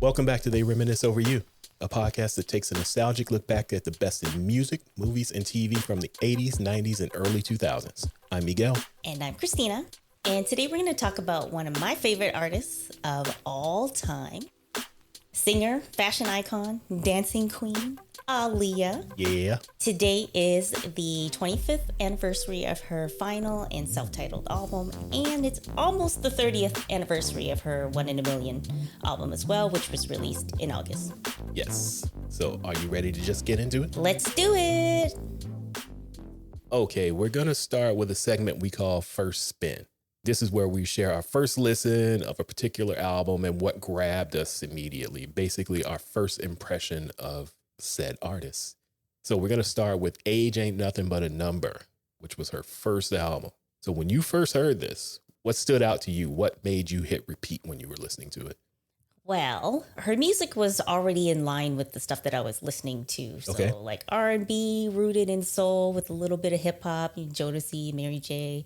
Welcome back to They Reminisce Over You, a podcast that takes a nostalgic look back at the best in music, movies, and TV from the 80s, 90s, and early 2000s. I'm Miguel. And I'm Christina. And today we're going to talk about one of my favorite artists of all time. Singer, fashion icon, dancing queen, Aaliyah. Yeah. Today is the 25th anniversary of her final and self-titled album, and it's almost the 30th anniversary of her One in a Million album as well, which was released in August. Yes. So are you ready to just get into it? Let's do it. Okay, we're going to start with a segment we call First Spin. This is where we share our first listen of a particular album and what grabbed us immediately. Basically, our first impression of said artist. So we're going to start with Age Ain't Nothing But a Number, which was her first album. So when you first heard this, what stood out to you? What made you hit repeat when you were listening to it? Well, her music was already in line with the stuff that I was listening to. So Okay. like R&B rooted in soul with a little bit of hip hop, Jodeci, Mary J.,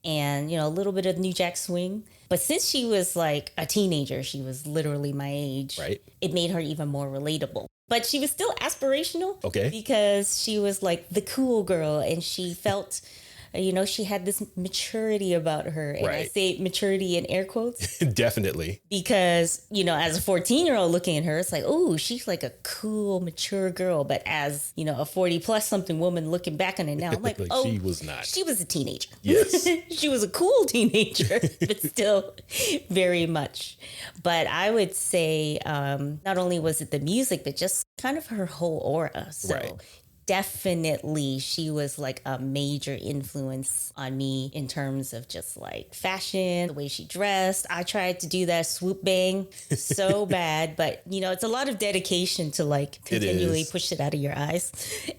and, a little bit of New Jack Swing. But since she was like a teenager, she was literally my age. Right. It made her even more relatable. But she was still aspirational. Okay. Because she was like the cool girl and she felt, she had this maturity about her. And I Right. say maturity in air quotes. Definitely. Because, as a 14-year-old looking at her, it's like, oh, she's like a cool, mature girl. But as, a 40 plus something woman looking back on it now, I'm like, Like, oh, she was not. She was a teenager. Yes. She was a cool teenager, but still very much. But I would say not only was it the music, but just kind of her whole aura. So Right. definitely she was like a major influence on me in terms of just like fashion, the way she dressed. I tried to do that swoop bang so bad, but it's a lot of dedication to like continually push it out of your eyes.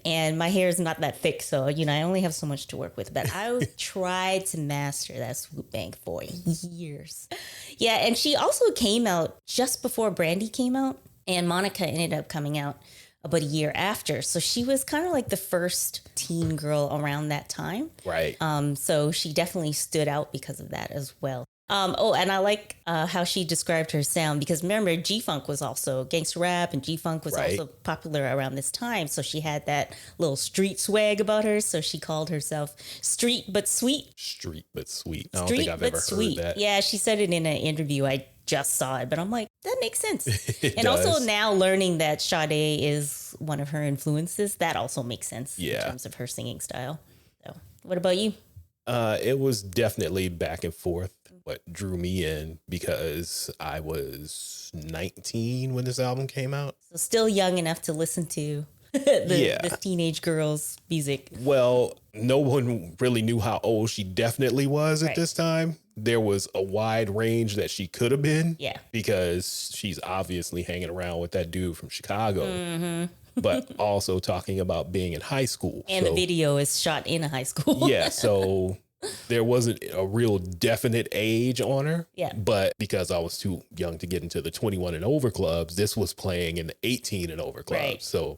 And my hair is not that thick, so I only have so much to work with, but I tried to master that swoop bang for years. Yeah, and she also came out just before Brandy came out, and Monica ended up coming out about a year after. So she was kind of like the first teen girl around that time. Right. So she definitely stood out because of that as well. And I like how she described her sound, because remember, G-Funk was also gangster rap, and G-Funk was Right. also popular around this time. So she had that little street swag about her. So she called herself Street But Sweet. Street But Sweet. I don't Street think I've But ever Sweet. heard that. Yeah, she said it in an interview. I just saw it, but I'm like, that makes sense. It And does. also now learning that Sade is one of her influences, that also makes sense in terms of her singing style. So what about you? It was definitely back and forth what drew me in, because I was 19 when this album came out. So still young enough to listen to the teenage girls' music. Well, no one really knew how old she definitely was at Right. this time. There was a wide range that she could have been. Yeah. Because she's obviously hanging around with that dude from Chicago. Mm-hmm. But also talking about being in high school. And the video is shot in a high school. Yeah, so there wasn't a real definite age on her. Yeah. But because I was too young to get into the 21 and over clubs, this was playing in the 18 and over clubs. Right. So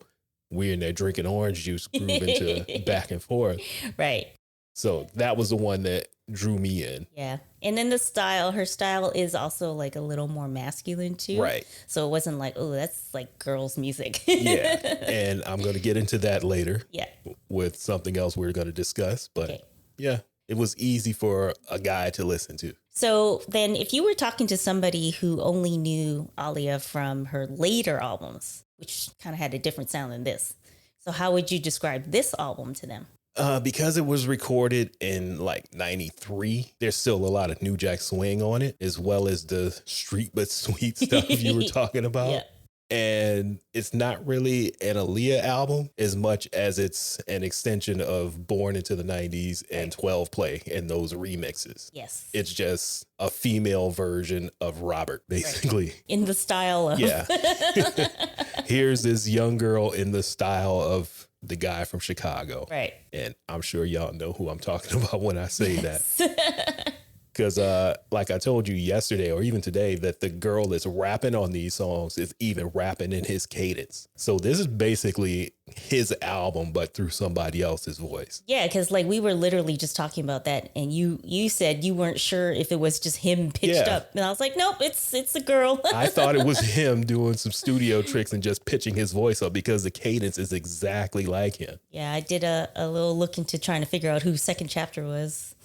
we're in there drinking orange juice, grooving to back and forth. Right. So that was the one that drew me in. Yeah. And then her style is also like a little more masculine too. Right. So it wasn't like, oh, that's like girls' music. Yeah. And I'm going to get into that later. Yeah. With something else we're going to discuss. But Okay. yeah, it was easy for a guy to listen to. So then if you were talking to somebody who only knew Aaliyah from her later albums, which kind of had a different sound than this, so how would you describe this album to them? Because it was recorded in like 93, there's still a lot of New Jack Swing on it, as well as the Street But Sweet stuff you were talking about. Yeah. And it's not really an Aaliyah album as much as it's an extension of Born into the 90s and 12 Play and those remixes. Yes. It's just a female version of Robert, basically. In the style of... Yeah. Here's this young girl in the style of the guy from Chicago. Right. And I'm sure y'all know who I'm talking about when I say that. Because like I told you yesterday or even today, that the girl that's rapping on these songs is even rapping in his cadence. So this is basically his album, but through somebody else's voice. Yeah, because like we were literally just talking about that, and you said you weren't sure if it was just him pitched up, and I was like, nope, it's a girl. I thought it was him doing some studio tricks and just pitching his voice up because the cadence is exactly like him. Yeah, I did a little look into trying to figure out who Second Chapter was.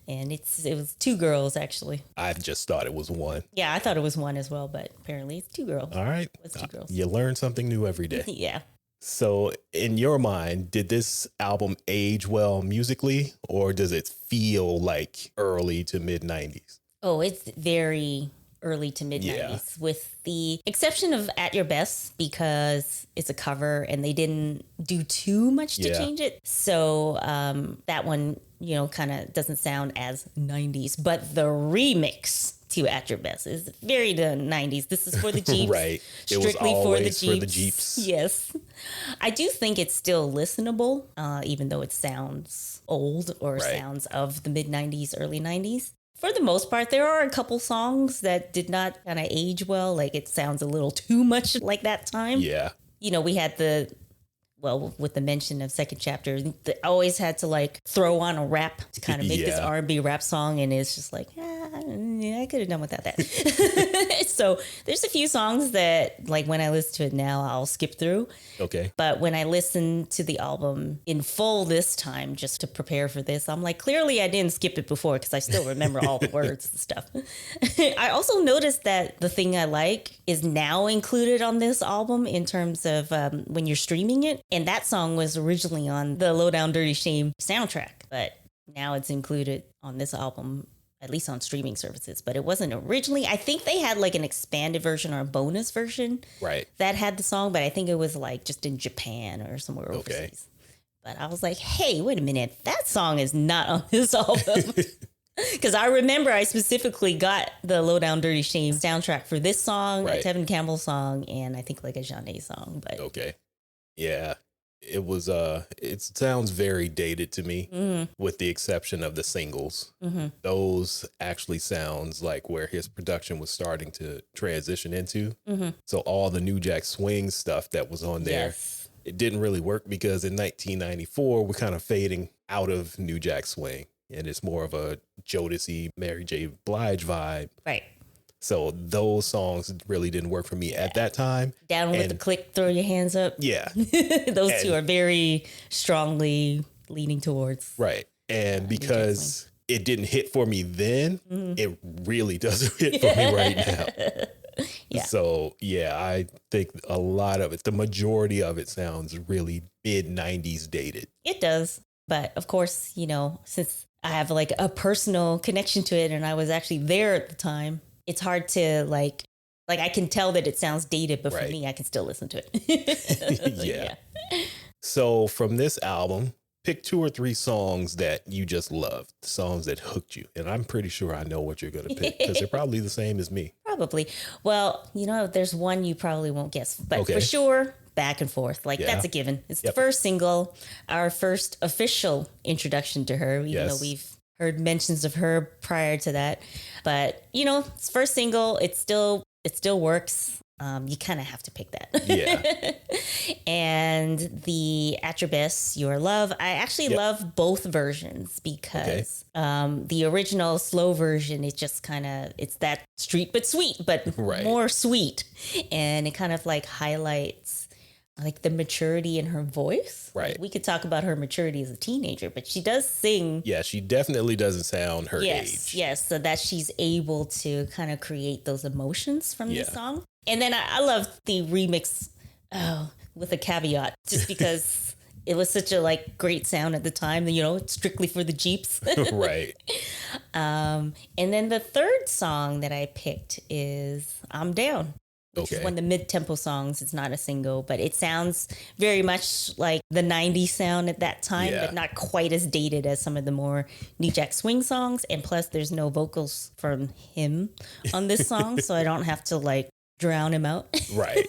And it was two girls, actually. I just thought it was one. Yeah, I thought it was one as well, but apparently it's two girls. All right. It's two girls. You learn something new every day. Yeah. So in your mind, did this album age well musically, or does it feel like early to mid 90s? Oh, it's very early to mid 90s, with the exception of At Your Best, because it's a cover and they didn't do too much to change it. So that one, kind of doesn't sound as 90s, but the remix to At Your Best is very the 90s. This is for the Jeeps. Right. Strictly it was always for the Jeeps. for the Jeeps. Yes. I do think it's still listenable, even though it sounds old or sounds of the mid 90s, early 90s. For the most part, there are a couple songs that did not kind of age well. Like it sounds a little too much like that time. Yeah. We had with the mention of Second Chapter, they always had to like throw on a rap to kind of make this R&B rap song. And it's just like, I could have done without that. So there's a few songs that like when I listen to it now, I'll skip through. Okay. But when I listen to the album in full this time, just to prepare for this, I'm like, clearly I didn't skip it before because I still remember all the words and stuff. I also noticed that the thing I like is now included on this album in terms of when you're streaming it. And that song was originally on the Low Down Dirty Shame soundtrack, but now it's included on this album, at least on streaming services. But it wasn't originally. I think they had like an expanded version or a bonus version that had the song, but I think it was like just in Japan or somewhere overseas. But I was like, hey, wait a minute. That song is not on this album. Because I remember I specifically got the Low Down Dirty Shame soundtrack for this song, a Tevin Campbell song, and I think like a Jeanne song. But yeah, it was it sounds very dated to me, with the exception of the singles. Those actually sounds like where his production was starting to transition into. So all the New Jack Swing stuff that was on there, it didn't really work because in 1994 we're kind of fading out of New Jack Swing, and it's more of a Jodeci, Mary J. Blige vibe. Right. So those songs really didn't work for me at that time. Down with the click, throw your hands up. Yeah. Those two are very strongly leaning towards. Right. And because it didn't hit for me then, it really doesn't hit for me right now. So, I think a lot of it, the majority of it sounds really mid 90s dated. It does. But of course, since I have like a personal connection to it and I was actually there at the time, it's hard to like I can tell that it sounds dated, but for me, I can still listen to it. So from this album, pick 2 or 3 songs that you just loved, songs that hooked you. And I'm pretty sure I know what you're going to pick because they're probably the same as me. Probably. Well, there's one you probably won't guess, but for sure, Back and Forth. Like that's a given. It's the first single, our first official introduction to her, even though we've heard mentions of her prior to that. But, it's first single. It still works. You kind of have to pick that. Yeah. And the At Your Best, Your Love. I actually love both versions because the original slow version, it just it's that street but sweet, but more sweet. And it kind of like highlights like the maturity in her voice. Right. Like, we could talk about her maturity as a teenager, but she does sing. Yeah, she definitely doesn't sound her age. Yes, so that she's able to kind of create those emotions from this song. And then I love the remix with a caveat, just because it was such a like great sound at the time, strictly for the Jeeps. Right. And then the third song that I picked is I'm Down. Which is one of the mid-tempo songs. It's not a single, but it sounds very much like the 90s sound at that time, but not quite as dated as some of the more New Jack Swing songs. And plus, there's no vocals from him on this song, so I don't have to like drown him out. Right.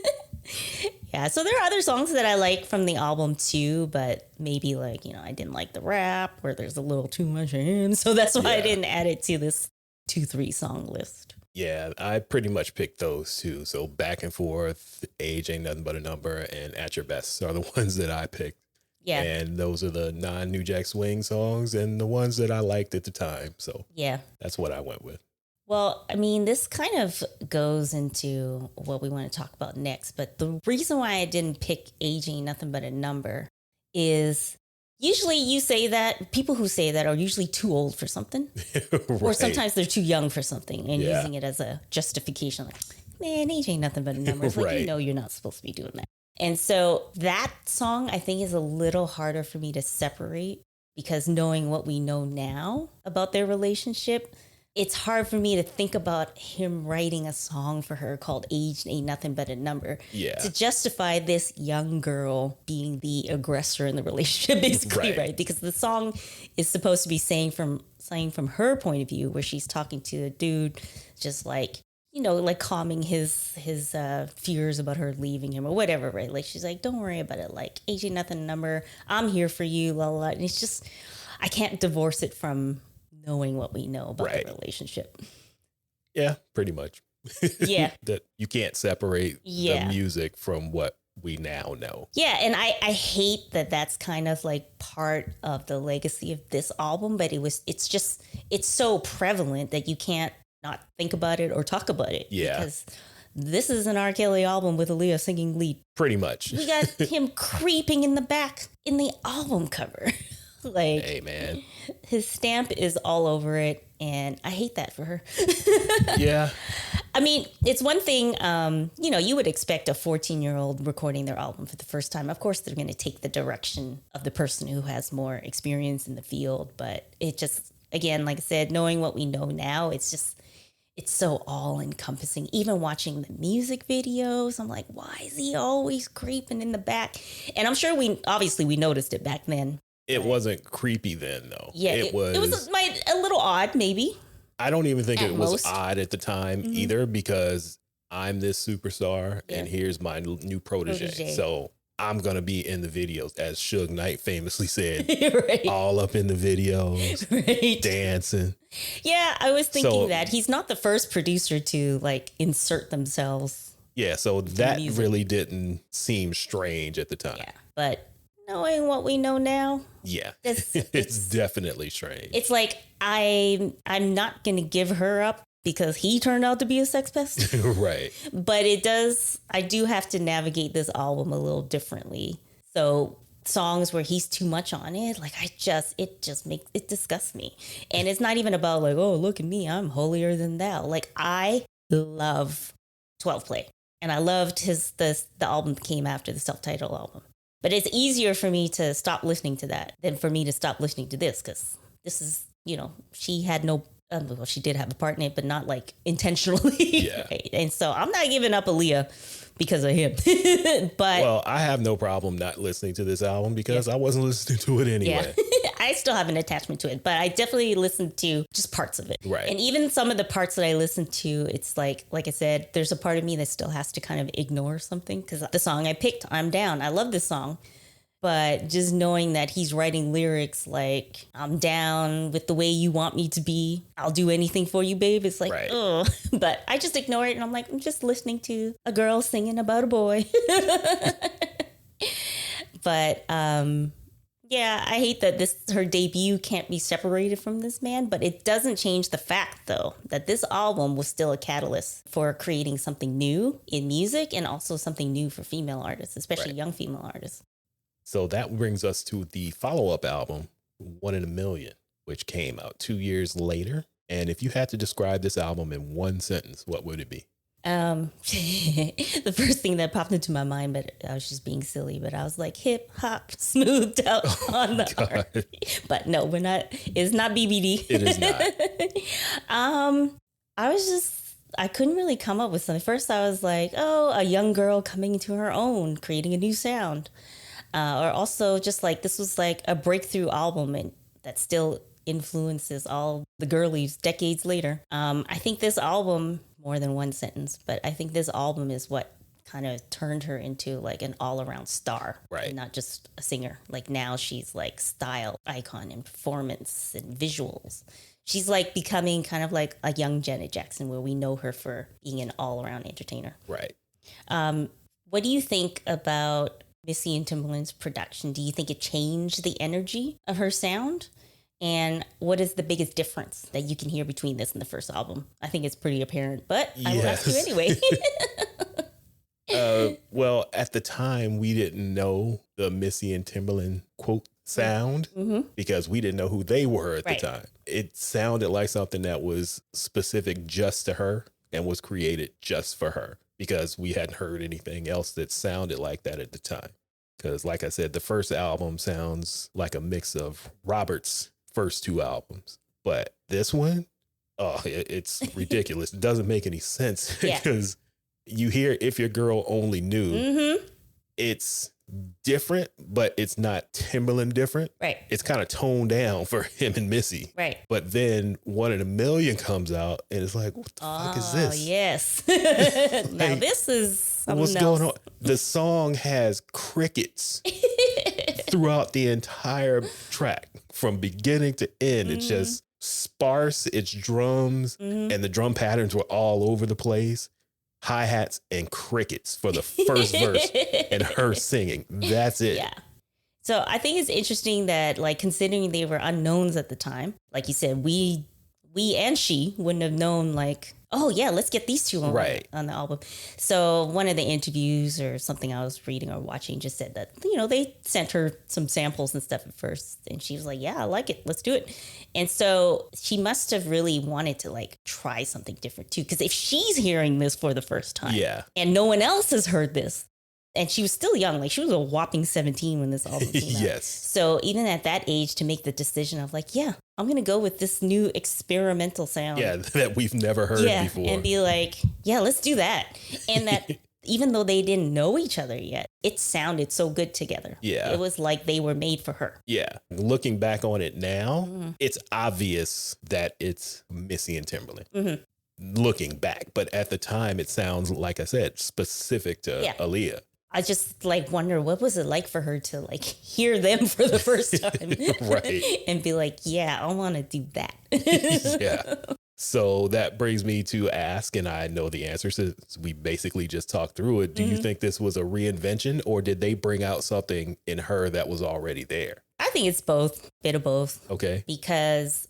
So there are other songs that I like from the album too, but maybe like, I didn't like the rap where there's a little too much in, so that's why I didn't add it to this 2-3 song list. Yeah, I pretty much picked those two. So Back and Forth, Age Ain't Nothing But a Number, and At Your Best are the ones that I picked. Yeah. And those are the non-New Jack Swing songs and the ones that I liked at the time. So yeah, that's what I went with. Well, I mean, this kind of goes into what we want to talk about next. But the reason why I didn't pick Age Ain't Nothing But a Number is usually you say that people who say that are usually too old for something. Right. Or sometimes they're too young for something and Yeah. using it as a justification. Like, man, age ain't nothing but a number. It's like, Right. you know, you're not supposed to be doing that. And so that song, I think, is a little harder for me to separate because knowing what we know now about their relationship, it's hard for me to think about him writing a song for her called Age Ain't Nothing But a Number Yeah. to justify this young girl being the aggressor in the relationship, basically, right? Because the song is supposed to be saying from her point of view, where she's talking to a dude, just like, you know, like calming his fears about her leaving him or whatever, right? Like she's like, don't worry about it. Like, age ain't nothing, number. I'm here for you, la la la. And it's just, I can't divorce it from knowing what we know about the relationship. Yeah, pretty much. Yeah. That you can't separate Yeah. the music from what we now know. Yeah, and I hate that that's kind of like part of the legacy of this album, but it's so prevalent that you can't not think about it or talk about it. Yeah. Because this is an R. Kelly album with Aaliyah singing lead. Pretty much. We got him creeping in the back in the album cover. Like, Hey, man. his stamp is all over it, and I hate that for her. Yeah. I mean, it's one thing, you know, you would expect a 14-year-old recording their album for the first time. Of course, they're going to take the direction of the person who has more experience in the field. But it just, again, like I said, knowing what we know now, it's so all encompassing. Even watching the music videos, I'm like, why is he always creeping in the back? And I'm sure we noticed it back then. It wasn't creepy then, though. Yeah, it was a little odd, maybe. I don't even think At it was most. odd at the time either, because I'm this superstar and here's my new protege. So I'm going to be in the videos, as Suge Knight famously said, Right. all up in the videos, Right. dancing. Yeah, I was thinking So- that he's not the first producer to like insert themselves. Yeah, so that music. really didn't seem strange at the time. Yeah, but knowing what we know now, Yeah, It's- it's definitely strange. it's like I'm not gonna give her up because he turned out to be a sex pest. Right. But I do have to navigate this album a little differently. So songs where he's too much on it, like it disgusts me. And it's not even about like, oh, look at me, I'm holier than thou. Like, I love 12 Play, and I loved the album that came after the self-titled album. But it's easier for me to stop listening to that than for me to stop listening to this, because this is, you know, she had no. Well, she did have a part in it, but not like intentionally. Yeah. Right? And so I'm not giving up Aaliyah because of him. But Well, I have no problem not listening to this album because I wasn't listening to it anyway. yeah, I still have an attachment to it, but I definitely listened to just parts of it. Right. And even some of the parts that I listened to, it's like I said, there's a part of me that still has to kind of ignore something, because the song I picked, I'm Down. I love this song. But just knowing that he's writing lyrics like, I'm down with the way you want me to be, I'll do anything for you, babe. It's like, Right. ugh. But I just ignore it, and I'm like, I'm just listening to a girl singing about a boy. But yeah, I hate that her debut can't be separated from this man, but it doesn't change the fact, though, that this album was still a catalyst for creating something new in music, and also something new for female artists, especially Right. young female artists. So that brings us to the follow-up album, 1 in a Million, which came out 2 years later. And if you had to describe this album in one sentence, what would it be? The first thing that popped into my mind, but I was just being silly, but I was like, hip hop smoothed out on the God. R&B. But no, it's not BBD. It is not. I couldn't really come up with something. First I was like, oh, a young girl coming into her own, creating a new sound. Or also just like, this was like a breakthrough album, and that still influences all the girlies decades later. I think this album, more than one sentence, but I think this album is what kind of turned her into like an all-around star. Right. And not just a singer. Like, now she's like style icon and performance and visuals. She's like becoming kind of like a young Janet Jackson, where we know her for being an all-around entertainer. Right. What do you think about Missy and Timbaland's production? Do you think it changed the energy of her sound? And what is the biggest difference that you can hear between this and the first album? I think it's pretty apparent, but I will ask you anyway. Well, at the time, we didn't know the Missy and Timbaland quote sound because we didn't know who they were at the time. It sounded like something that was specific just to her and was created just for her, because we hadn't heard anything else that sounded like that at the time. Because like I said, the first album sounds like a mix of Robert's first two albums, but this one, it's ridiculous. It doesn't make any sense because you hear If Your Girl Only Knew. It's different, but it's not Timbaland different. Right. It's kind of toned down for him and Missy. Right. But then One in a Million comes out and it's like, what the fuck is this? Oh, yes. Now this is what's else. going on? The song has crickets throughout the entire track from beginning to end. It's just sparse. It's drums and the drum patterns were all over the place. Hi-hats and crickets for the first verse and her singing. That's it. Yeah. So I think it's interesting that, like, considering they were unknowns at the time, like you said, we and she wouldn't have known, like, oh yeah, let's get these two on the album. So one of the interviews or something I was reading or watching just said that, you know, they sent her some samples and stuff at first, and she was like, yeah, I like it, let's do it. And so she must have really wanted to, like, try something different too, because if she's hearing this for the first time and no one else has heard this, and she was still young, like she was a whopping 17 when this album came out. Yes. So even at that age, to make the decision of, like, yeah, I'm going to go with this new experimental sound. Yeah, that we've never heard before. And be like, yeah, let's do that. And that even though they didn't know each other yet, it sounded so good together. Yeah. It was like they were made for her. Yeah. Looking back on it now, it's obvious that it's Missy and Timbaland. Looking back. But at the time, it sounds, like I said, specific to Aaliyah. I just, like, wonder what was it like for her to, like, hear them for the first time. Right. And be like, yeah, I want to do that. Yeah. So that brings me to ask, and I know the answer since we basically just talked through it. Do you think this was a reinvention, or did they bring out something in her that was already there? I think it's both, bit of both. Okay. Because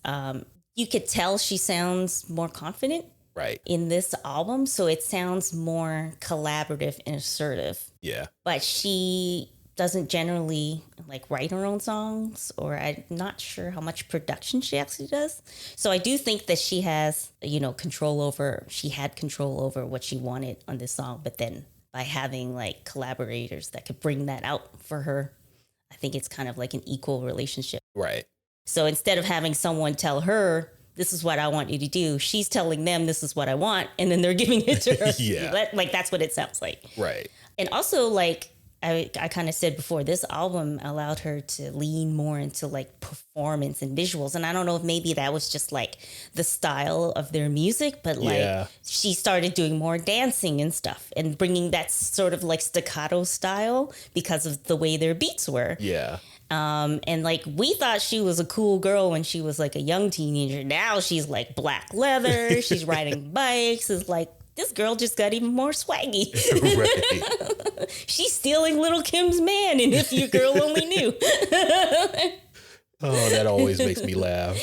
you could tell she sounds more confident. Right. In this album. So it sounds more collaborative and assertive. Yeah. But she doesn't generally, like, write her own songs, or I'm not sure how much production she actually does. So I do think that she has, you know, she had control over what she wanted on this song. But then by having, like, collaborators that could bring that out for her, I think it's kind of like an equal relationship. Right. So instead of having someone tell her, this is what I want you to do, she's telling them this is what I want, and then they're giving it to her. Yeah. Like, that's what it sounds like. Right. And also, like, I kind of said before, this album allowed her to lean more into, like, performance and visuals. And I don't know if maybe that was just, like, the style of their music, but, like, she started doing more dancing and stuff and bringing that sort of, like, staccato style because of the way their beats were. Yeah. And, like, we thought she was a cool girl when she was, like, a young teenager. Now she's, like, black leather. She's riding bikes. It's like, this girl just got even more swaggy. Right. She's stealing Little Kim's man, and If Your Girl Only Knew. Oh, that always makes me laugh.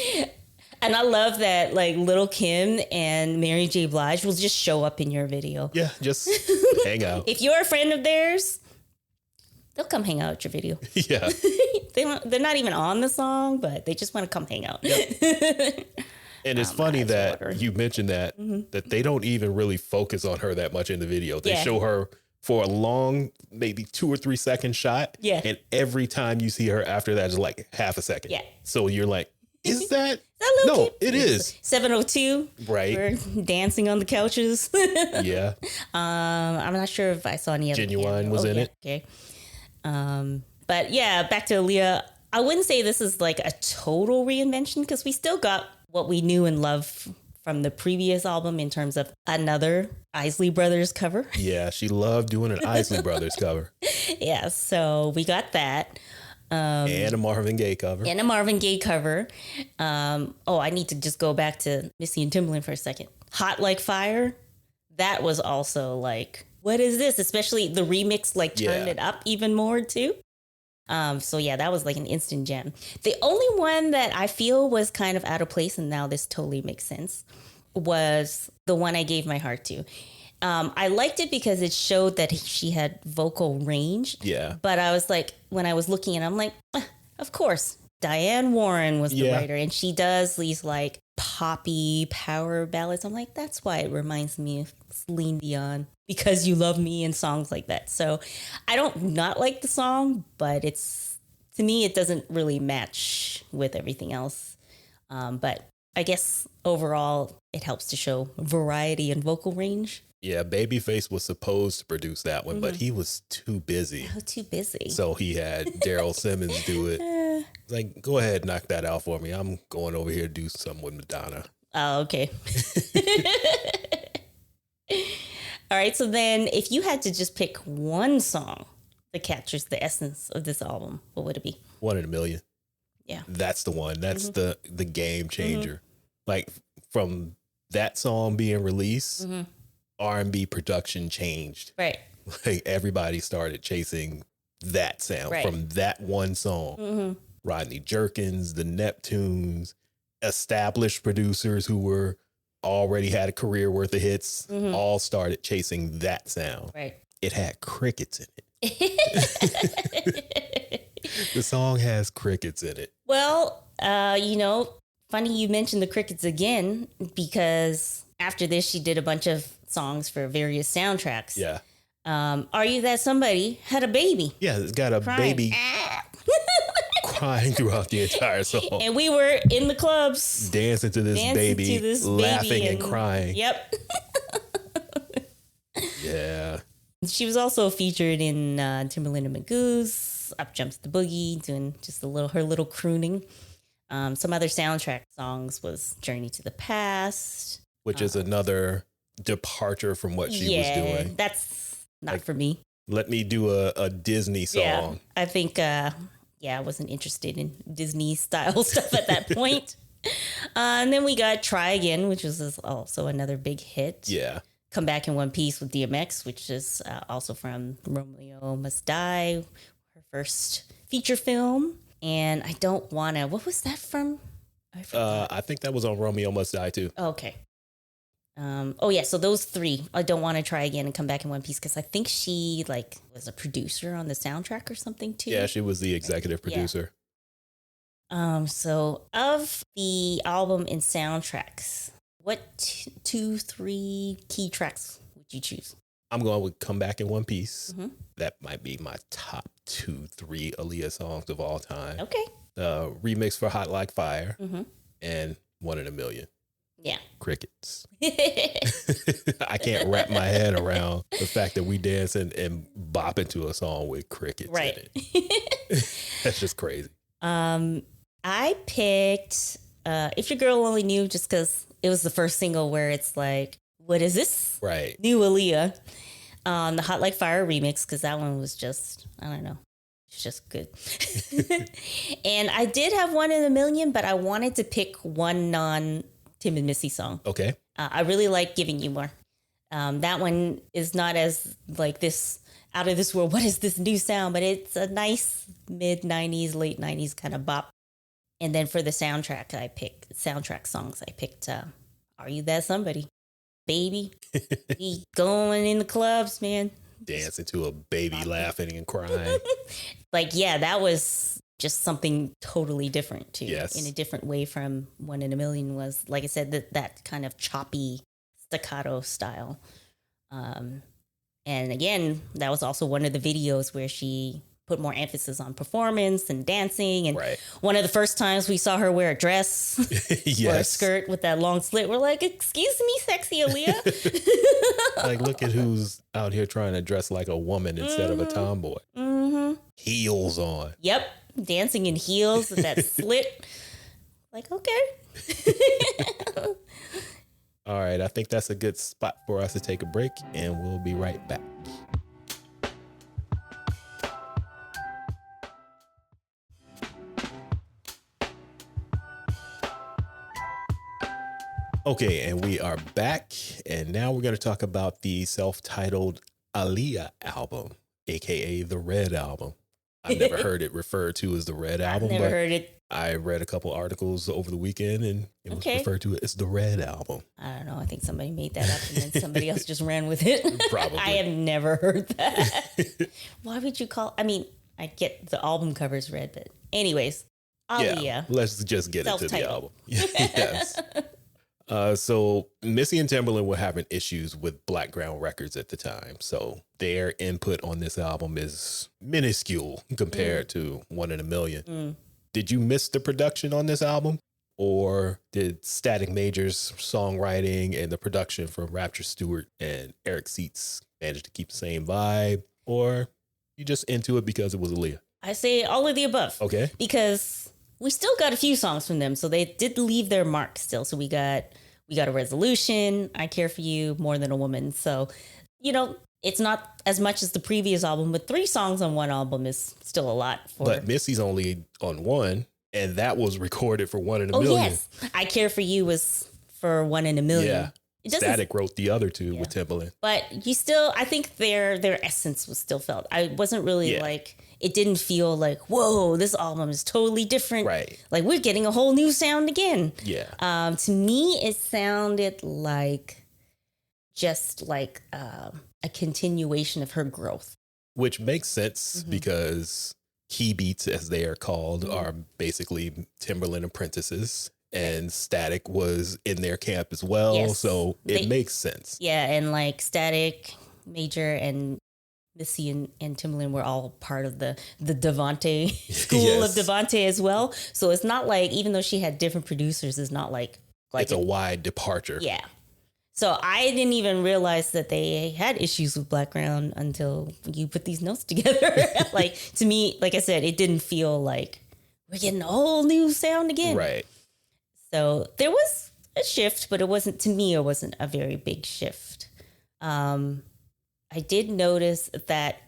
And I love that, like, Little Kim and Mary J. Blige will just show up in your video. Yeah, just hang out. If you're a friend of theirs, they'll come hang out at your video. Yeah. They're not even on the song, but they just want to come hang out. Yep. And it's funny that you mentioned that, that they don't even really focus on her that much in the video. They show her for a long, maybe 2 or 3 second shot. Yeah. And every time you see her after that is like half a second. Yeah. So you're like, is that? No, it is. 702. Right. We're dancing on the couches. Yeah. I'm not sure if I saw any other. Genuine was in it. Okay. But yeah, back to Aaliyah. I wouldn't say this is like a total reinvention, because we still got what we knew and loved from the previous album in terms of another Isley Brothers cover. Yeah, she loved doing an Isley Brothers cover. Yeah, so we got that. And a Marvin Gaye cover. And a Marvin Gaye cover. I need to just go back to Missy and Timbaland for a second. Hot Like Fire. That was also like, what is this? Especially the remix, like turned it up even more too. That was like an instant gem. The only one that I feel was kind of out of place, and now this totally makes sense, was the one I Gave My Heart to. I liked it because it showed that she had vocal range. Yeah. But I was like, when I was looking at it, I'm like, of course, Diane Warren was the writer, and she does these like poppy power ballads. I'm like, that's why it reminds me of Celine Dion, Because You Love Me, and songs like that. So I don't not like the song, but to me, it doesn't really match with everything else. But I guess overall, it helps to show variety and vocal range. Yeah, Babyface was supposed to produce that one, but he was too busy. Oh, too busy. So he had Daryl Simmons do it. Like, go ahead, knock that out for me. I'm going over here to do something with Madonna. Oh, okay. All right. So then if you had to just pick one song that captures the essence of this album, what would it be? One in a Million. Yeah. That's the one. That's the game changer. Like, from that song being released, R&B production changed. Right. Like, everybody started chasing that sound from that one song. Rodney Jerkins, the Neptunes, established producers who were already had a career worth of hits, all started chasing that sound. Right. It had crickets in it. The song has crickets in it. Well, funny you mentioned the crickets again, because after this, she did a bunch of songs for various soundtracks. Yeah. Are You That Somebody had a baby. Yeah, it's got a baby crying throughout the entire song. And we were in the clubs dancing to this baby, laughing and crying. Yep. Yeah. She was also featured in Timbaland and Magoo's Up Jumps the Boogie, doing just her little crooning. Some other soundtrack songs was Journey to the Past, which is another departure from what she was doing. That's not for me. Let me do a Disney song. Yeah, I think, I wasn't interested in Disney style stuff at that point. And then we got Try Again, which was also another big hit. Yeah. Come Back in One Piece with DMX, which is also from Romeo Must Die, her first feature film. And I Don't Wanna, what was that from? I think that was on Romeo Must Die too. Okay. So those three, I Don't Want to Try Again and Come Back in One Piece, because I think she was a producer on the soundtrack or something too. Yeah, she was the executive producer. Yeah. So of the album and soundtracks, what 2-3 key tracks would you choose? I'm going with Come Back in One Piece. That might be my top 2-3 Aaliyah songs of all time. Okay. Remix for Hot Like Fire and One in a Million. Yeah. Crickets. I can't wrap my head around the fact that we dance and bop into a song with crickets in it. That's just crazy. I picked If Your Girl Only Knew, just because it was the first single where it's like, what is this? Right. New Aaliyah. The Hot Like Fire remix, because that one was just, I don't know. It's just good. And I did have One in a Million, but I wanted to pick one non-Tim and Missy song. Okay. I really like Giving You More. That one is not as like this out of this world. What is this new sound? But it's a nice mid-90s, late 90s kind of bop. And then for the soundtrack, soundtrack songs, I picked Are You That Somebody? Baby. Be going in the clubs, man. Dancing to a baby laughing and crying. That was just something totally different too. Yes. In a different way from One in a Million was, like I said, that kind of choppy staccato style. And again, that was also one of the videos where she put more emphasis on performance and dancing. And one of the first times we saw her wear a dress or a skirt with that long slit, we're like, excuse me, sexy Aaliyah. Like, look at who's out here trying to dress like a woman instead of a tomboy. Heels on. Yep. Dancing in heels with that slit. Like, okay. All right. I think that's a good spot for us to take a break, and we'll be right back. Okay, and we are back, and now we're going to talk about the self-titled Aaliyah album, aka the Red Album. I've never heard it referred to as the Red Album. I've never heard it. I read a couple articles over the weekend, and it was referred to as the Red Album. I don't know. I think somebody made that up, and then somebody else just ran with it. Probably. I have never heard that. Why would you call? I mean, I get the album covers red, but anyways, Aaliyah. Yeah, let's just get into the album. Yes. So Missy and Timbaland were having issues with Blackground Records at the time. So their input on this album is minuscule compared to One in a Million. Did you miss the production on this album? Or did Static Major's songwriting and the production from Rapture Stewart and Eric Seats manage to keep the same vibe? Or you just into it because it was Aaliyah? I say all of the above. Okay. Because we still got a few songs from them. So they did leave their mark still. So we got a Resolution, I Care For You, More Than a Woman. So, you know, it's not as much as the previous album, but 3 songs on one album is still a lot. But Missy's only on one, and that was recorded for One in a Million. Yes. I Care For You was for One in a Million. Yeah. Static wrote the other 2 with Timbaland. But you still, I think their essence was still felt. I wasn't really like, it didn't feel like, whoa, this album is totally different. Right. Like we're getting a whole new sound again. Yeah. To me, it sounded like just like a continuation of her growth. Which makes sense because key beats, as they are called, are basically Timbaland apprentices. And Static was in their camp as well. Yes. So it makes sense. Yeah. And like Static, Major, and Missy and Timbaland were all part of the Devante school of Devante as well. So it's not like, even though she had different producers, it's not like it's a wide departure. Yeah. So I didn't even realize that they had issues with Blackground until you put these notes together. Like, to me, like I said, it didn't feel like we're getting a whole new sound again. Right. So there was a shift, but it wasn't a very big shift. I did notice that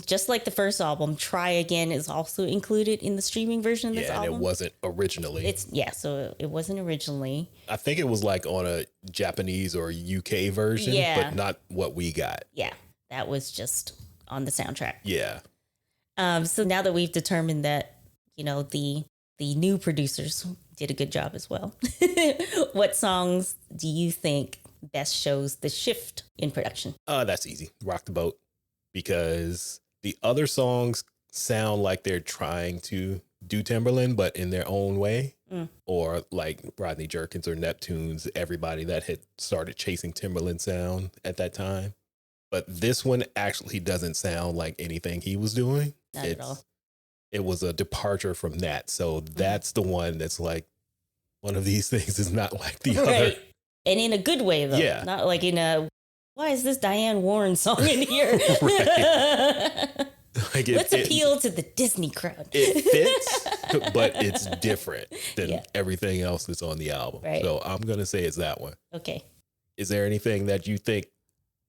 just like the first album, Try Again is also included in the streaming version of this album. Yeah, and it wasn't originally. So it wasn't originally. I think it was like on a Japanese or UK version, but not what we got. Yeah, that was just on the soundtrack. Yeah. So now that we've determined that, you know, the new producers did a good job as well, what songs do you think best shows the shift in production? That's easy. Rock the Boat. Because the other songs sound like they're trying to do Timbaland, but in their own way. Or like Rodney Jerkins or Neptune's, everybody that had started chasing Timbaland sound at that time. But this one actually doesn't sound like anything he was doing. Not at all. It was a departure from that. So that's the one that's like, one of these things is not like the other. And in a good way, though. Yeah. Not like in a, why is this Diane Warren song in here? Like let's appeal to the Disney crowd. It fits, but it's different than everything else that's on the album. Right. So I'm going to say it's that one. Okay. Is there anything that you think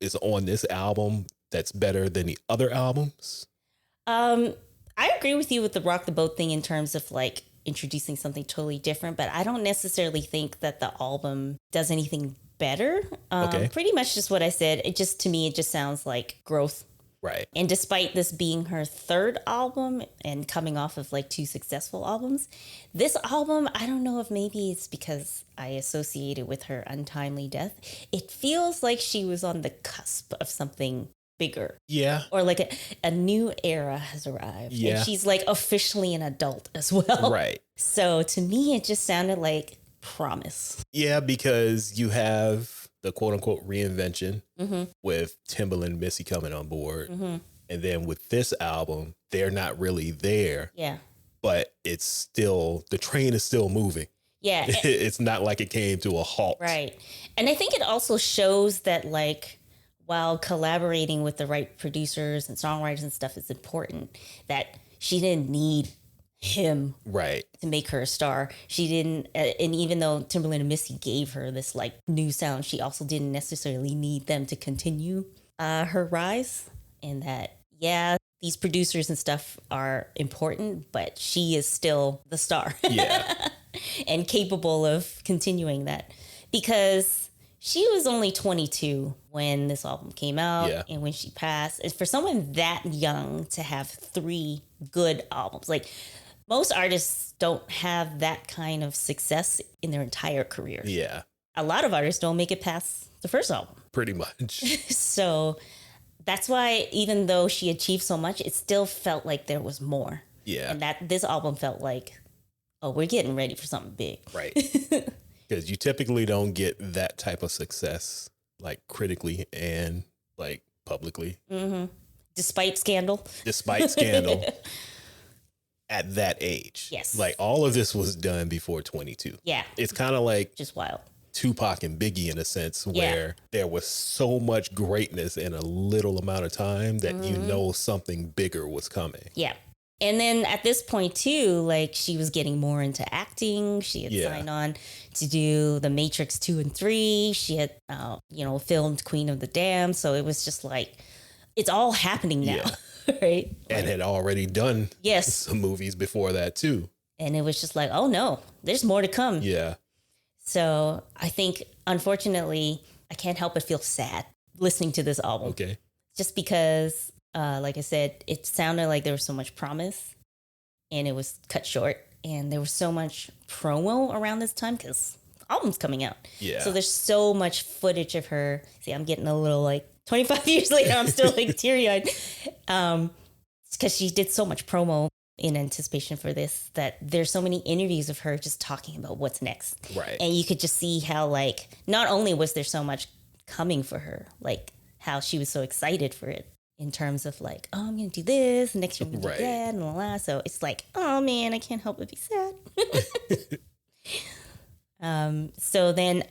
is on this album that's better than the other albums? I agree with you with the Rock the Boat thing in terms of like introducing something totally different, but I don't necessarily think that the album does anything better. Pretty much just what I said. To me, it just sounds like growth. Right. And despite this being her 3rd album and coming off of like 2 successful albums, this album, I don't know if maybe it's because I associate it with her untimely death. It feels like she was on the cusp of something bigger. Yeah. Or like a new era has arrived. Yeah. And she's like officially an adult as well. Right. So to me, it just sounded like promise. Yeah, because you have the quote unquote reinvention with Timbaland, Missy coming on board. And then with this album, they're not really there. Yeah. But it's still, the train is still moving. Yeah. It's not like it came to a halt. Right. And I think it also shows that like, while collaborating with the right producers and songwriters and stuff is important, that she didn't need him to make her a star. She didn't, and even though Timbaland and Missy gave her this like new sound, she also didn't necessarily need them to continue her rise. And that, these producers and stuff are important, but she is still the star. Yeah. And capable of continuing that. because she was only 22 when this album came out and when she passed. And for someone that young to have 3 good albums, like most artists don't have that kind of success in their entire career. Yeah. A lot of artists don't make it past the first album. Pretty much. So that's why even though she achieved so much, it still felt like there was more. Yeah. And that this album felt like, oh, we're getting ready for something big. Right. Because you typically don't get that type of success, like critically and like publicly. Mm-hmm. Despite scandal. At that age. Yes. Like all of this was done before 22. Yeah. It's kind of like just wild. Tupac and Biggie in a sense, where there was so much greatness in a little amount of time that you know something bigger was coming. Yeah. And then at this point too, like she was getting more into acting. She had signed on to do The Matrix 2 and 3. She had, filmed Queen of the Damned. So it was just like, it's all happening now, right? And had already done some movies before that too. And it was just like, oh no, there's more to come. Yeah. So I think, unfortunately, I can't help but feel sad listening to this album. Okay. Just because, like I said, it sounded like there was so much promise and it was cut short. And there was so much promo around this time because the album's coming out. Yeah. So there's so much footage of her. See, I'm getting a little like 25 years later, I'm still like teary-eyed. Because she did so much promo in anticipation for this, that there's so many interviews of her just talking about what's next. Right. And you could just see how, like, not only was there so much coming for her, like how she was so excited for it in terms of like, oh, I'm going to do this, next year I'm going to do that, and blah, blah. So it's like, oh man, I can't help but be sad. So then,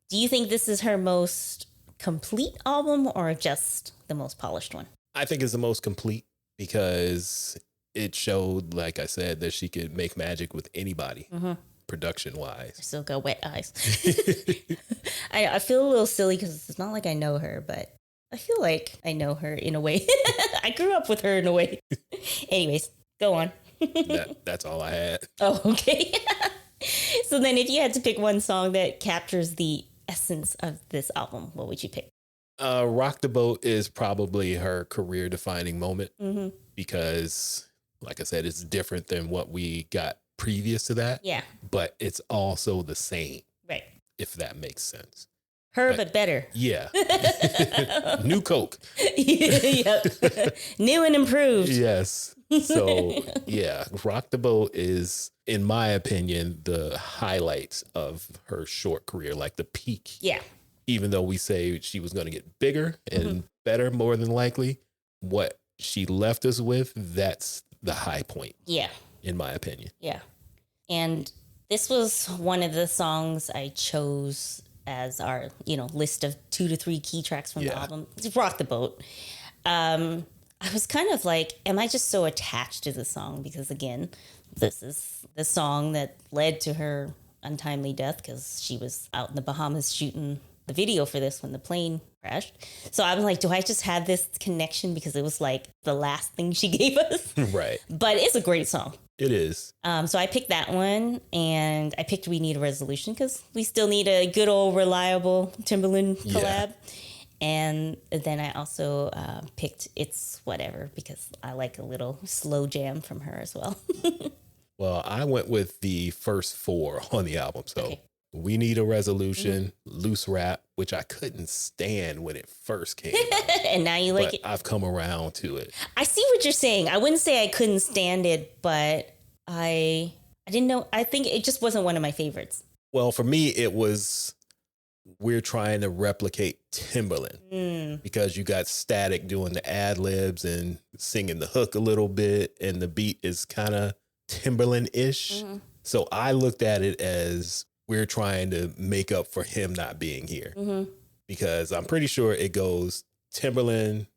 do you think this is her most complete album or just the most polished one? I think it's the most complete because it showed, like I said, that she could make magic with anybody, production wise. I still got wet eyes. I feel a little silly because it's not like I know her, but I feel like I know her in a way. I grew up with her in a way. Anyways, go on. That's all I had. Oh, okay. So then if you had to pick one song that captures the essence of this album, what would you pick? Rock the Boat is probably her career defining moment because, like I said, it's different than what we got previous to that. Yeah. But it's also the same. Right. If that makes sense. But better. Yeah. New Coke. Yep. New and improved. Yes. So, yeah, Rock the Boat is, in my opinion, the highlights of her short career, like the peak. Yeah. Even though we say she was going to get bigger and better, more than likely, what she left us with, that's the high point. Yeah. In my opinion. Yeah. And this was one of the songs I chose as our, list of 2 to 3 key tracks from the album. Rock the Boat. I was kind of like, am I just so attached to the song? Because again, this is the song that led to her untimely death because she was out in the Bahamas shooting the video for this when the plane crashed. So I was like, do I just have this connection because it was like the last thing she gave us? Right. But it's a great song. It is. So I picked that one, and I picked We Need a Resolution because we still need a good old reliable Timbaland collab. Yeah. And then I also picked It's Whatever because I like a little slow jam from her as well. Well, I went with the first 4 on the album. So We Need a Resolution, Loose Rap, which I couldn't stand when it first came out. And now you like it. I've come around to it. I see what you're saying. I wouldn't say I couldn't stand it, but I didn't know. I think it just wasn't one of my favorites. Well, for me, it was, we're trying to replicate Timbaland because you got Static doing the ad libs and singing the hook a little bit, and the beat is kind of Timbaland-ish. So I looked at it as we're trying to make up for him not being here because I'm pretty sure it goes Timbaland,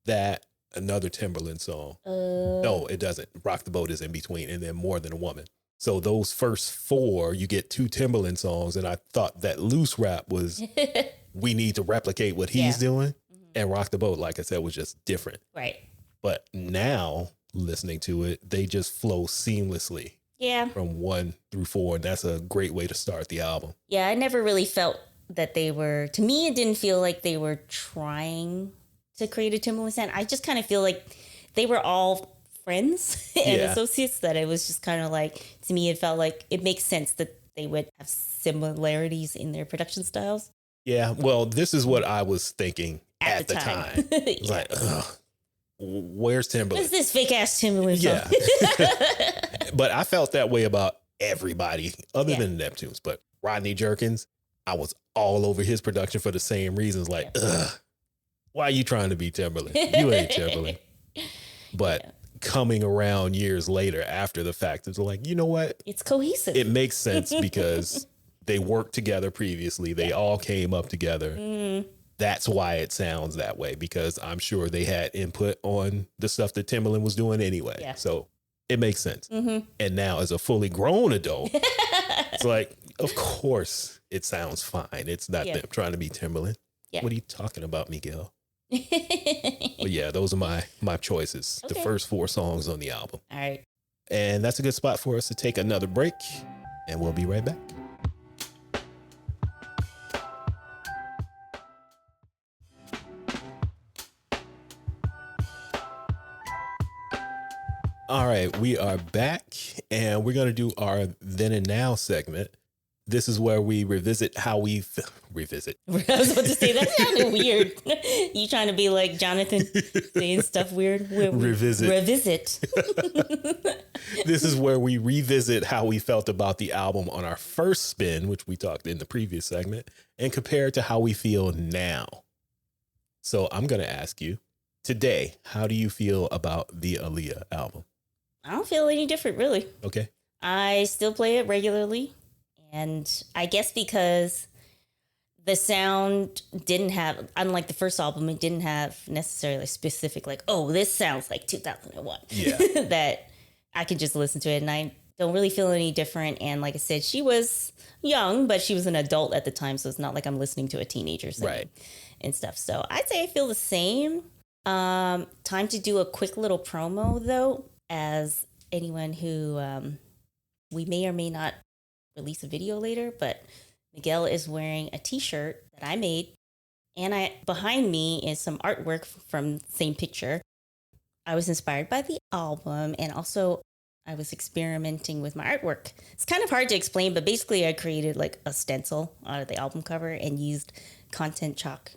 that, another Timbaland song. No, it doesn't. Rock the Boat is in between, and then More Than a Woman. So those first 4, you get 2 Timbaland songs, and I thought that Loose Rap was, we need to replicate what he's doing, and Rock the Boat, like I said, was just different. Right. But now, listening to it, they just flow seamlessly. Yeah. from 1 through 4. And that's a great way to start the album. Yeah, I never really felt that they were, to me, it didn't feel like they were trying to create a Timbaland sound. I just kind of feel like they were all friends and associates, that it was just kind of like, to me, it felt like it makes sense that they would have similarities in their production styles. Yeah, well, this is what I was thinking at the time. It was like, ugh, where's Timbaland? What's this fake ass Timbaland song? Yeah. But I felt that way about everybody other than the Neptunes. But Rodney Jerkins, I was all over his production for the same reasons. Like, ugh, why are you trying to be Timbaland? You ain't Timbaland. But coming around years later after the fact, it's like, you know what? It's cohesive. It makes sense because they worked together previously. They all came up together. That's why it sounds that way, because I'm sure they had input on the stuff that Timbaland was doing anyway. Yeah. So it makes sense. And now as a fully grown adult, it's like, of course it sounds fine. It's not them trying to be Timbaland. Yeah. What are you talking about, Miguel? But yeah, those are my choices. Okay. The first 4 songs on the album. All right. And that's a good spot for us to take another break, and we'll be right back. All right, we are back, and we're going to do our then and now segment. This is where we revisit how we revisit. I was about to say, that sounded weird. You trying to be like Jonathan saying stuff weird? Revisit. This is where we revisit how we felt about the album on our first spin, which we talked in the previous segment, and compare it to how we feel now. So I'm going to ask you today, how do you feel about the Aaliyah album? I don't feel any different, really. Okay. I still play it regularly. And I guess because the sound didn't have, unlike the first album, it didn't have necessarily specific, like, oh, this sounds like 2001. Yeah. That I could just listen to it and I don't really feel any different. And like I said, she was young, but she was an adult at the time. So it's not like I'm listening to a teenager singing and stuff. So I'd say I feel the same. Time to do a quick little promo, though, as anyone who we may or may not release a video later, but Miguel is wearing a t-shirt that I made, and behind me is some artwork from the same picture. I was inspired by the album, and also I was experimenting with my artwork. It's kind of hard to explain, but basically I created like a stencil out of the album cover and used Conte chalk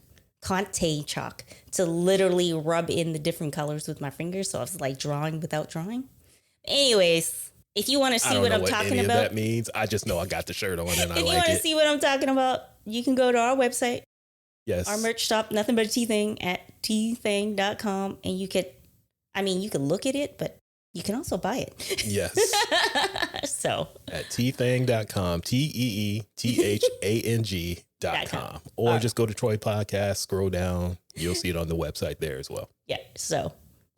to literally rub in the different colors with my fingers. So I was like drawing without drawing. Anyways, if you want to see what I'm talking about, that means I just know I got the shirt on and I like it. If you want to see what I'm talking about, you can go to our website. Yes. Our merch shop, Nothing But a Tea Thing, at teething.com. And you could look at it, but you can also buy it. Yes. So at teethang.com, teethang.com. Or just go to Troy Podcast, scroll down. You'll see it on the website there as well. Yeah. So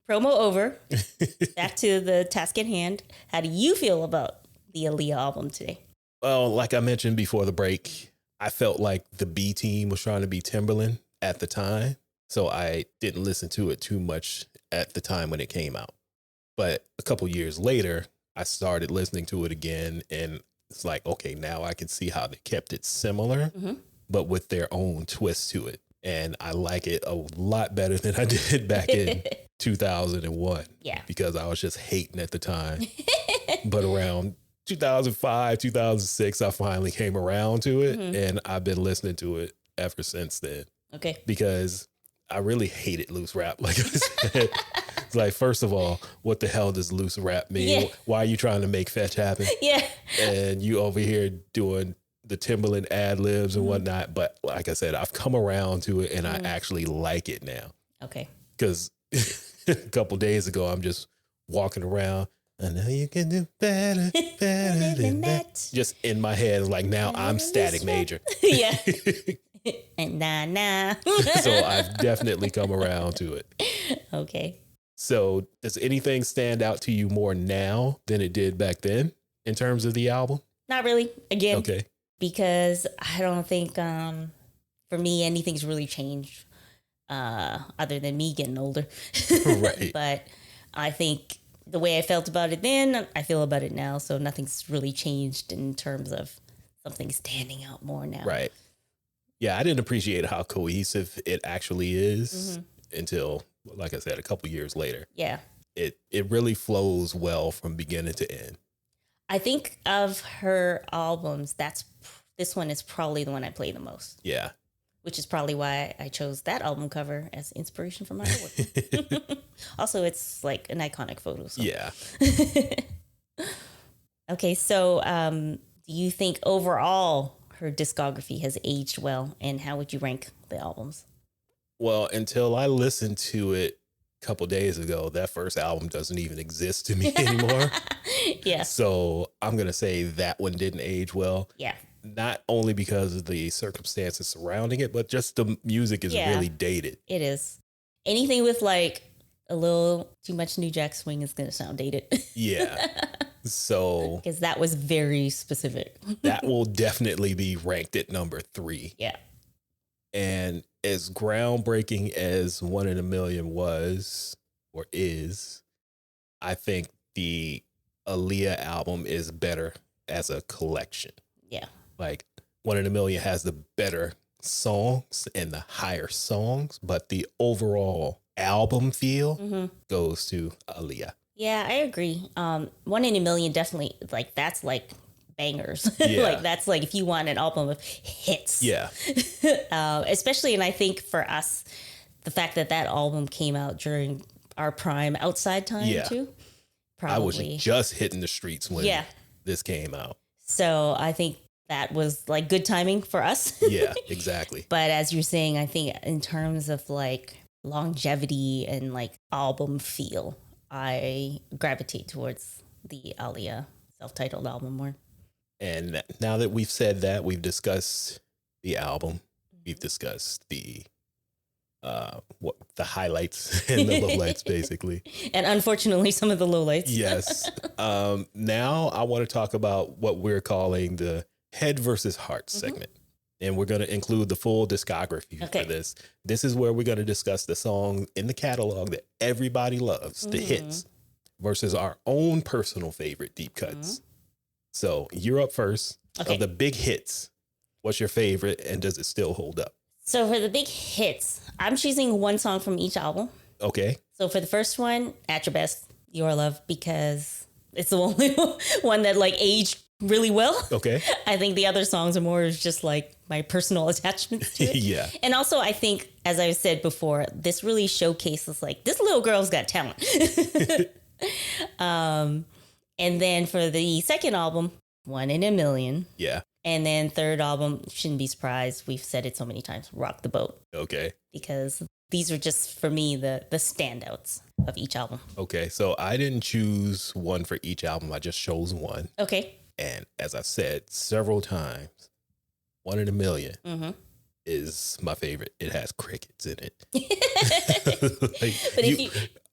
promo over. Back to the task at hand. How do you feel about the Aaliyah album today? Well, like I mentioned before the break, I felt like the B team was trying to be Timbaland at the time. So I didn't listen to it too much at the time when it came out. But a couple years later, I started listening to it again. And it's like, okay, now I can see how they kept it similar, but with their own twist to it. And I like it a lot better than I did back in 2001. Yeah. Because I was just hating at the time. But around 2005, 2006, I finally came around to it. And I've been listening to it ever since then. Okay. Because I really hated loose rap. Like I said, it's like, first of all, what the hell does loose rap mean? Yeah. Why are you trying to make fetch happen? Yeah. And you over here doing the Timbaland ad libs and whatnot. But like I said, I've come around to it and I actually like it now. Okay. Because a couple days ago, I'm just walking around. I know you can do better than that. Just in my head, like now I'm Static Major. Yeah. And nah. So I've definitely come around to it. Okay. So does anything stand out to you more now than it did back then in terms of the album? Not really. Again. Okay. Because I don't think, for me, anything's really changed other than me getting older. Right. But I think the way I felt about it then, I feel about it now. So nothing's really changed in terms of something standing out more now. Right. Yeah, I didn't appreciate how cohesive it actually is until, like I said, a couple years later. Yeah. It really flows well from beginning to end. I think of her albums, this one is probably the one I play the most. Yeah. Which is probably why I chose that album cover as inspiration for my artwork. Also, it's like an iconic photo. So. Yeah. Okay, so do you think overall her discography has aged well, and how would you rank the albums? Well, until I listened to it a couple days ago, that first album doesn't even exist to me anymore. Yeah. So I'm going to say that one didn't age well. Yeah. Not only because of the circumstances surrounding it, but just the music is really dated. It is. Anything with like a little too much New Jack Swing is going to sound dated. Yeah. So. Because that was very specific. That will definitely be ranked at number 3. Yeah. And as groundbreaking as One in a Million was or is, I think the Aaliyah album is better as a collection. Yeah. Like One in a Million has the better songs and the higher songs, but the overall album feel goes to Aaliyah. Yeah, I agree. One in a Million definitely, like, that's like bangers. Yeah. Like, that's like if you want an album of hits. Yeah. Especially, and I think for us, the fact that that album came out during our prime outside time too. Probably. I was just hitting the streets when this came out. So I think that was like good timing for us. Yeah, exactly. But as you're saying, I think in terms of like longevity and like album feel, I gravitate towards the Aaliyah self-titled album more. And now that we've said that, we've discussed the album, we've discussed the highlights and the lowlights, basically. And unfortunately, some of the lowlights. Yes. Now I want to talk about what we're calling the head versus heart segment. And we're going to include the full discography for this. This is where we're going to discuss the song in the catalog that everybody loves, the hits, versus our own personal favorite deep cuts. So you're up first. Of the big hits, what's your favorite and does it still hold up? So for the big hits, I'm choosing one song from each album. Okay. So for the first one, At Your Best, Your Love, because it's the only one that like aged really well. Okay. I think the other songs are more just like my personal attachments to it. Yeah. And also I think, as I've said before, this really showcases like this little girl's got talent. And then for the second album, One in a Million. Yeah. And then third album, shouldn't be surprised. We've said it so many times, Rock the Boat. Okay. Because these are just, for me, the standouts of each album. Okay. So I didn't choose one for each album. I just chose one. Okay. And as I've said several times, One in a Million is my favorite. It has crickets in it.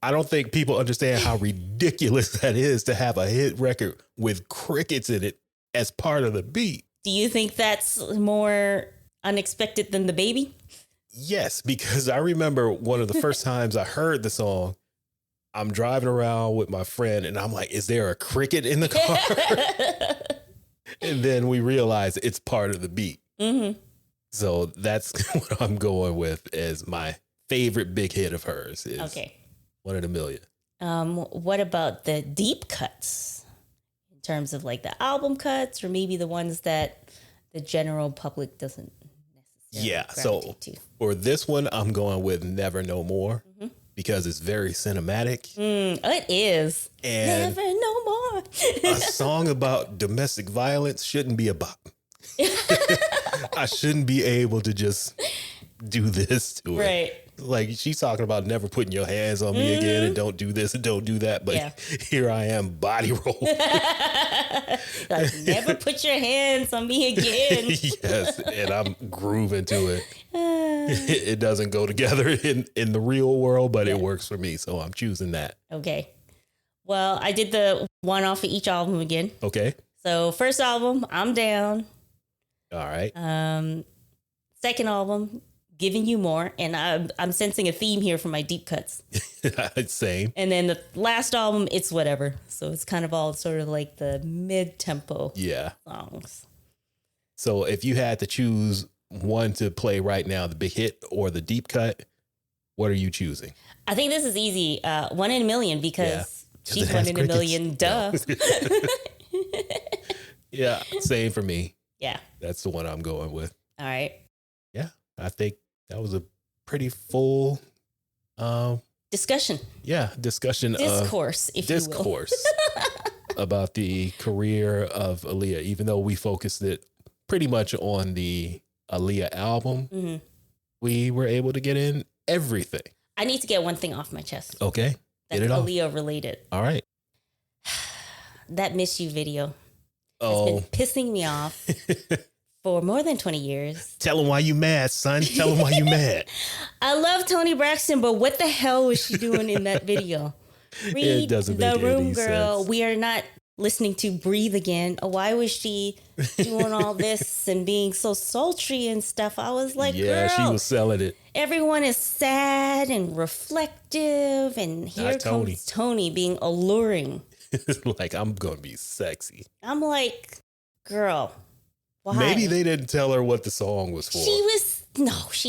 I don't think people understand how ridiculous that is to have a hit record with crickets in it as part of the beat. Do you think that's more unexpected than The Baby? Yes, because I remember one of the first times I heard the song, I'm driving around with my friend and I'm like, is there a cricket in the car? And then we realize it's part of the beat. So that's what I'm going with as my favorite big hit of hers is One in a Million. What about the deep cuts in terms of like the album cuts or maybe the ones that the general public doesn't necessarily gravitate to? For this one, I'm going with Never No More because it's very cinematic. It is. And Never No More. a song about domestic violence shouldn't be a bop. I shouldn't be able to just do this to her. Right. Like she's talking about never putting your hands on me again and don't do this and don't do that. But here I am body roll. Like, never put your hands on me again. Yes. And I'm grooving to it. It doesn't go together in the real world, but it works for me. So I'm choosing that. Okay. Well, I did the one off of each album again. Okay. So first album, I'm Down. All right. Second album, giving you more. And I'm sensing a theme here for my deep cuts. Same. And then the last album, It's Whatever. So it's kind of all sort of like the mid-tempo songs. So if you had to choose one to play right now, the big hit or the deep cut, what are you choosing? I think this is easy. One in a Million, because she's one in a million. Duh. Yeah, same for me. Yeah. That's the one I'm going with. All right. Yeah, I think that was a pretty full discussion. Yeah, discussion. Discourse, if you will. Discourse about the career of Aaliyah, even though we focused it pretty much on the Aaliyah album, we were able to get in everything. I need to get one thing off my chest. Okay. That's get it Aaliyah off. related. All right. That Miss You video has been pissing me off for more than 20 years. Tell them why you mad, son. Tell them why you mad. I love Toni Braxton, but what the hell was she doing in that video? Read It doesn't The make Room, any girl. sense. We are not listening to Breathe Again. Why was she doing all this and being so sultry and stuff? I was like, yeah, girl, she was selling it. everyone is sad and reflective, and here comes Toni being alluring. Like, I'm going to be sexy. I'm like, girl, why? Maybe they didn't tell her what the song was for. She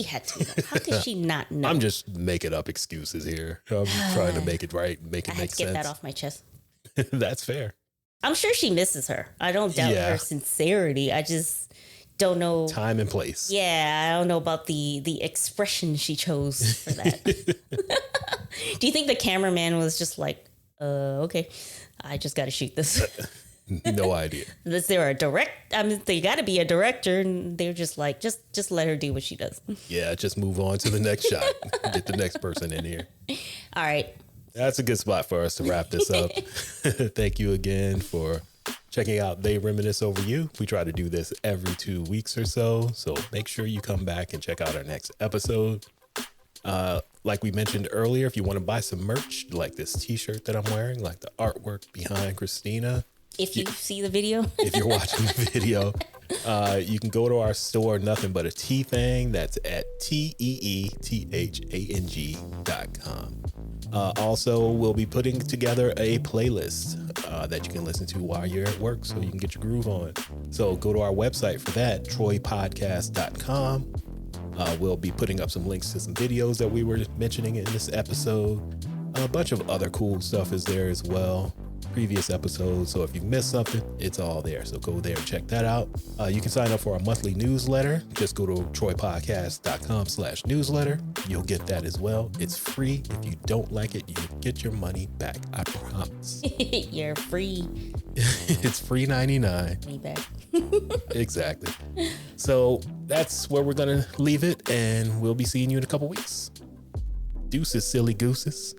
had to know. How could she not know? I'm just making up excuses here. I'm trying to make it right, make it make sense. Get that off my chest. That's fair. I'm sure she misses her. I don't doubt her sincerity. I just don't know. Time and place. Yeah, I don't know about the expression she chose for that. Do you think the cameraman was just like, okay, I just got to shoot this? No idea. Is there a they got to be a director, and they're just like, just let her do what she does. Yeah, just move on to the next shot. Get the next person in here. All right. That's a good spot for us to wrap this up. Thank you again for checking out They Reminisce Over You. We try to do this every 2 weeks or so. So make sure you come back and check out our next episode. Like we mentioned earlier, if you want to buy some merch, like this t-shirt that I'm wearing, like the artwork behind Christina. If you see the video. If you're watching the video, you can go to our store, Nothing But a Tea Thing. That's at teethang.com. Also, we'll be putting together a playlist that you can listen to while you're at work so you can get your groove on. So go to our website for that, troypodcast.com. We'll be putting up some links to some videos that we were mentioning in this episode. A bunch of other cool stuff is there as well. Previous episodes. So if you missed something, it's all there. So go there and check that out. You can sign up for our monthly newsletter. Just go to troypodcast.com/newsletter. You'll get that as well. It's free. If you don't like it, you get your money back. I promise. You're free. It's free 99. Me back. Exactly. So that's where we're going to leave it. And we'll be seeing you in a couple weeks. Deuces, silly gooses.